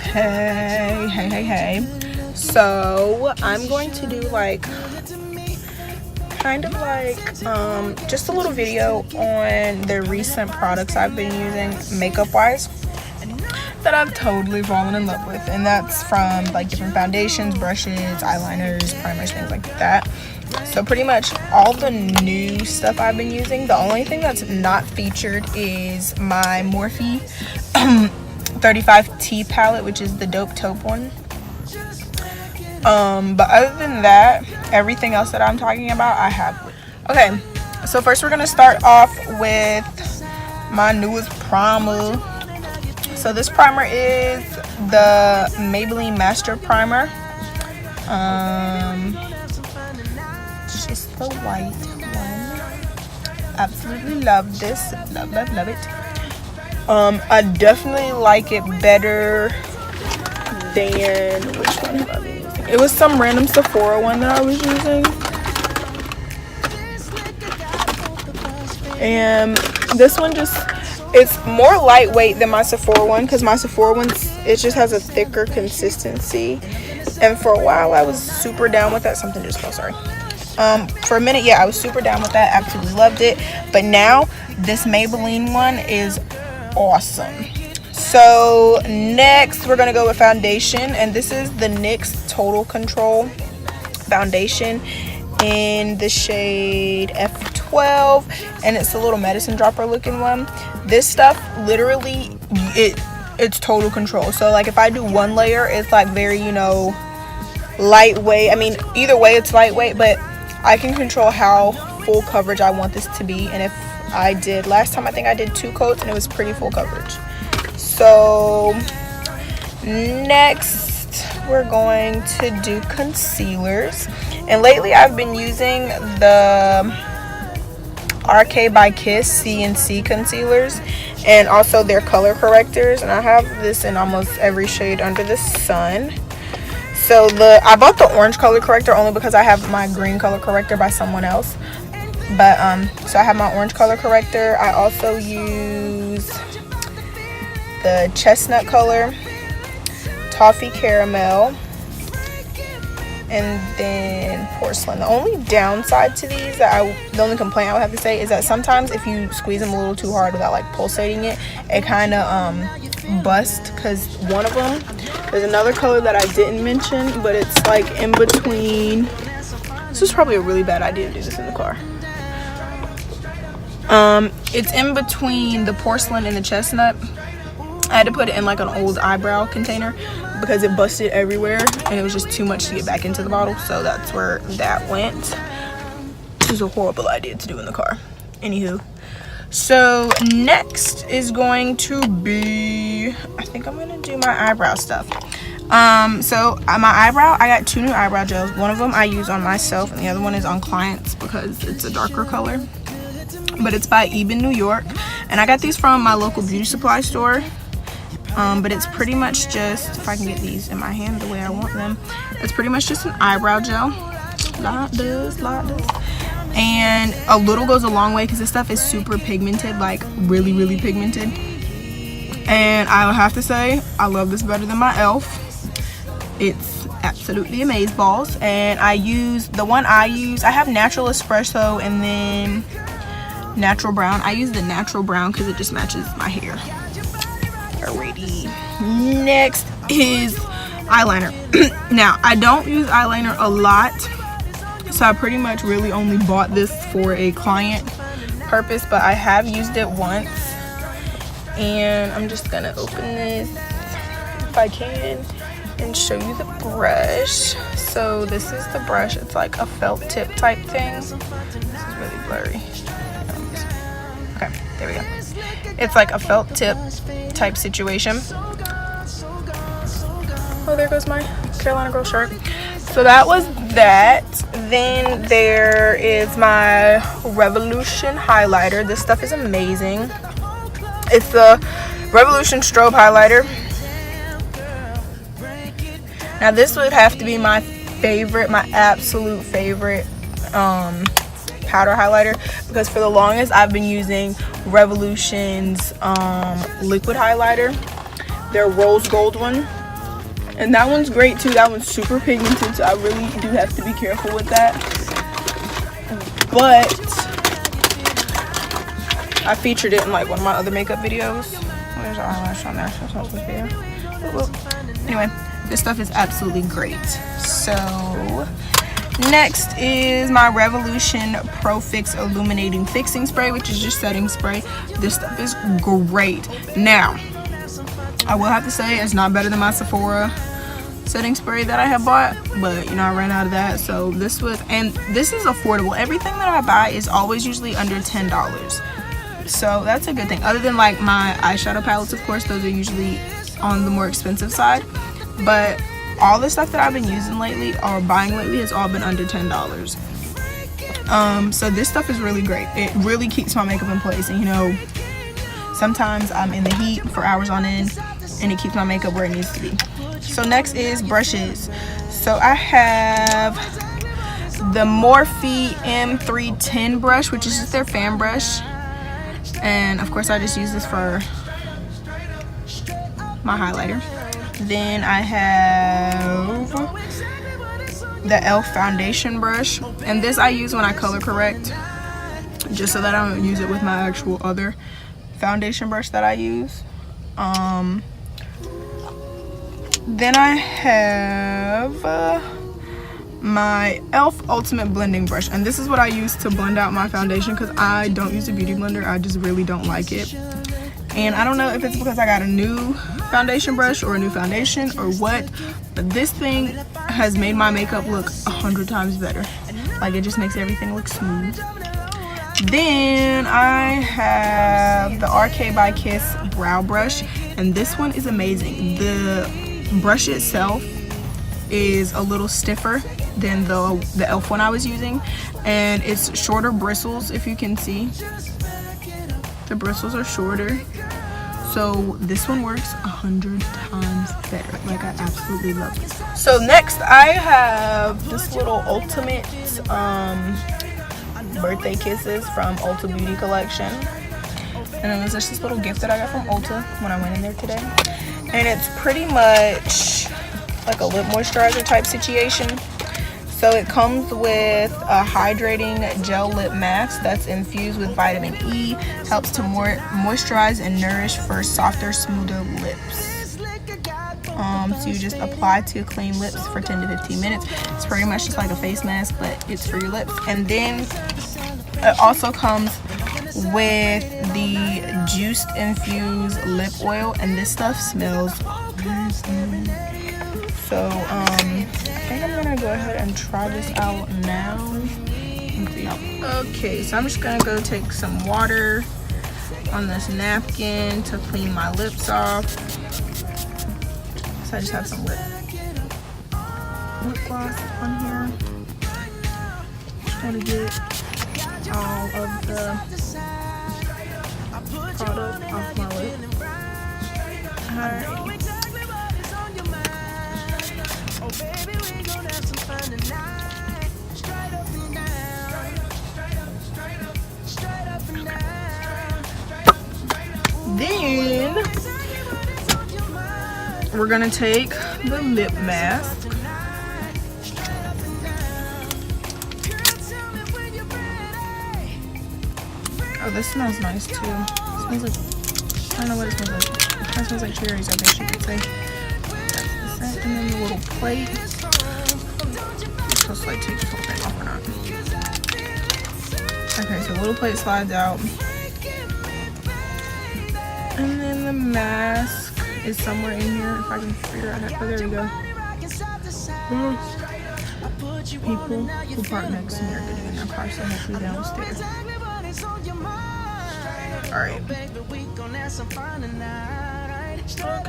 Hey. So I'm going to do like kind of like just a little video on the recent products I've been using makeup wise that I've totally fallen in love with, and that's from like different foundations, brushes, eyeliners, primers, things like that. So pretty much all the new stuff I've been using. The only thing that's not featured is my Morphe 35T palette, which is the Dope Taupe one. But other than that, everything else that I'm talking about I have. Okay, so first we're gonna start off with my newest primer. So this primer is the Maybelline Master Primer. She's the white one. Absolutely love this. Love it. I definitely like it better than, which one have I been using? It was some random Sephora one that I was using, and this one it's more lightweight than my Sephora one, because my Sephora one, it just has a thicker consistency, and for a while I was super down with that. Something just fell, sorry. For a minute, yeah, I was super down with that, absolutely loved it, but now this Maybelline one is awesome. So next we're gonna go with foundation, and this is the NYX Total Control foundation in the shade F12, and it's a little medicine dropper looking one. This stuff literally it's total control. So like if I do one layer, it's like very, you know, lightweight. I mean, either way it's lightweight, but I can control how full coverage I want this to be. And if I did last time, I think I did 2 coats and it was pretty full coverage. So next we're going to do concealers, and lately I've been using the RK by Kiss CNC concealers and also their color correctors, and I have this in almost every shade under the sun. So I bought the orange color corrector only because I have my green color corrector by someone else, but so I have my orange color corrector. I also use the chestnut color, toffee caramel, and then porcelain. The only downside to these, the only complaint I would have to say, is that sometimes if you squeeze them a little too hard without like pulsating it, it kind of bust. Because one of them, there's another color that I didn't mention, but it's like in between. This is probably a really bad idea to do this in the car. It's in between the porcelain and the chestnut. I had to put it in like an old eyebrow container because it busted everywhere and it was just too much to get back into the bottle, so that's where that went. This is a horrible idea to do in the car. Anywho, so next is going to be, I think I'm gonna do my eyebrow stuff. So my eyebrow, I got 2 new eyebrow gels. One of them I use on myself and the other one is on clients because it's a darker color, but it's by Eben New York, and I got these from my local beauty supply store. But it's pretty much just, if I can get these in my hand the way I want them, it's pretty much just an eyebrow gel, like this, and a little goes a long way because this stuff is super pigmented, like really pigmented, and I will have to say I love this better than my e.l.f. It's absolutely amazeballs. And I use I have natural espresso and then natural brown. I use the natural brown because it just matches my hair. Alrighty, next is eyeliner. Now I don't use eyeliner a lot, so I pretty much really only bought this for a client purpose, but I have used it once, and I'm just gonna open this if I can and show you the brush. So this is the brush. It's like a felt tip type thing. This is really blurry. Okay, there we go. It's like a felt tip type situation. Oh, there goes my Carolina Girl shirt. So that was that. Then there is my Revolution highlighter. This stuff is amazing. It's the Revolution strobe highlighter. Now this would have to be my favorite, my absolute favorite powder highlighter, because for the longest I've been using Revolution's liquid highlighter, their rose gold one. And that one's great too. That one's super pigmented, so I really do have to be careful with that. But I featured it in like one of my other makeup videos. There's an eyelash on there, so it's not supposed to be. Anyway, this stuff is absolutely great. So next is my Revolution Pro Fix Illuminating Fixing Spray, which is just setting spray. This stuff is great. Now, I will have to say it's not better than my Sephora setting spray that I have bought, but you know, I ran out of that. So this was, and this is affordable. Everything that I buy is always usually under $10. So that's a good thing. Other than like my eyeshadow palettes, of course, those are usually on the more expensive side. But all the stuff that I've been using lately or buying lately has all been under $10. So this stuff is really great. It really keeps my makeup in place. And you know, sometimes I'm in the heat for hours on end and it keeps my makeup where it needs to be. So next is brushes. So I have the Morphe M310 brush, which is just their fan brush. And of course I just use this for my highlighter. Then I have the e.l.f. foundation brush, and this I use when I color correct, just so that I don't use it with my actual other foundation brush that I use. Then I have my e.l.f. Ultimate Blending Brush, and this is what I use to blend out my foundation because I don't use a beauty blender. I just really don't like it. And I don't know if it's because I got a new foundation brush or a new foundation or what, but this thing has made my makeup look 100 times better. Like, it just makes everything look smooth. Then I have the RK by Kiss brow brush, and this one is amazing. The brush itself is a little stiffer than the e.l.f. one I was using, and it's shorter bristles. If you can see, the bristles are shorter, so this one works 100 times better. Like, I absolutely love it. So next I have this little Ultimate birthday kisses from Ulta Beauty Collection, and it was just this little gift that I got from Ulta when I went in there today, and it's pretty much like a lip moisturizer type situation. So it comes with a hydrating gel lip mask that's infused with vitamin E, helps to moisturize and nourish for softer, smoother lips. So you just apply to clean lips for 10 to 15 minutes. It's pretty much just like a face mask, but it's for your lips. And then it also comes with the juiced infused lip oil, and this stuff smells amazing. So I think I'm gonna go ahead and try this out now. Okay, so I'm just gonna go take some water on this napkin to clean my lips off. So I just have some lip gloss on here. Just want to get all of the product off my lip. Alright. Then we're gonna take the lip mask. Oh, this smells nice too. It smells like, I don't know what it smells like. It kind of smells like cherries, I guess you could say. That's the scent. And then the little plate. I'm supposed to like take this whole thing off or not. Okay, so the little plate slides out. And then the mask is somewhere in here, if I can figure out how. Oh, there we go. People who park next to me are getting in their car, so hopefully downstairs. Alright.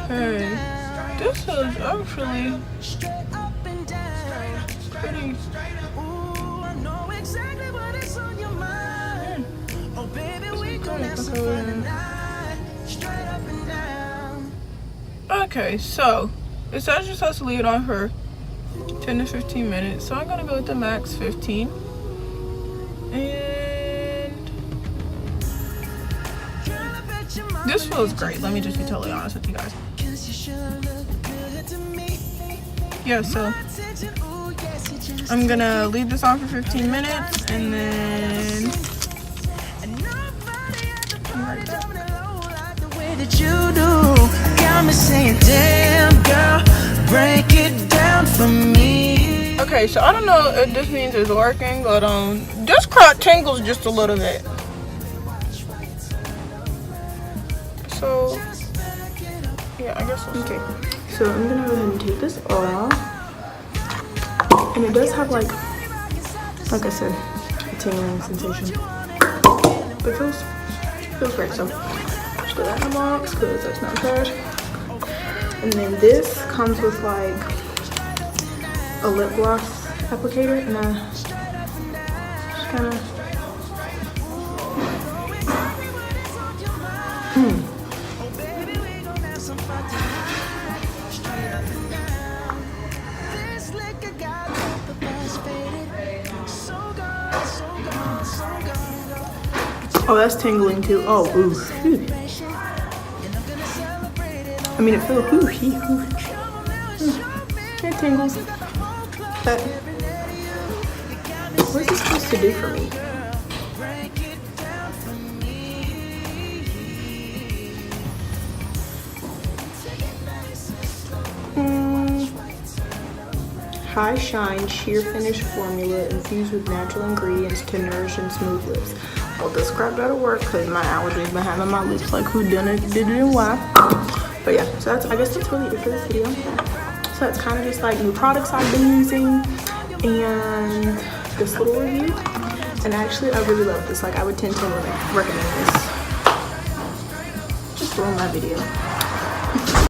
Okay. This is actually pretty. Okay, so it says you're supposed to leave it on for 10 to 15 minutes, so I'm gonna go with the max 15. And this feels great. Let me just be totally honest with you guys. yeah, so I'm gonna leave this on for 15 minutes and then I'm right back. That you do got me saying, damn girl, break it down for me. Okay, so I don't know if this means it's working, but this crop tingles just a little bit. So yeah, I guess okay. So I'm gonna go ahead and take this off, and it does have like I said, a tingling sensation, but it feels great. So just throw that in the box because that's not trash. And then this comes with like a lip gloss applicator, and I just kind of oh, that's tingling too. Oh, ooh. Phew. I mean, it feels, it tingles. But what is this supposed to do for me? High shine sheer finish formula infused with natural ingredients to nourish and smooth lips. Well, this crap better work because my allergies been having my lips like who done it, did it, and why. But yeah, so I guess that's really it for this video. So it's kind of just like new products I've been using and this little review. And actually, I really love this. Like, I would 10 recommend this. Just ruin my video.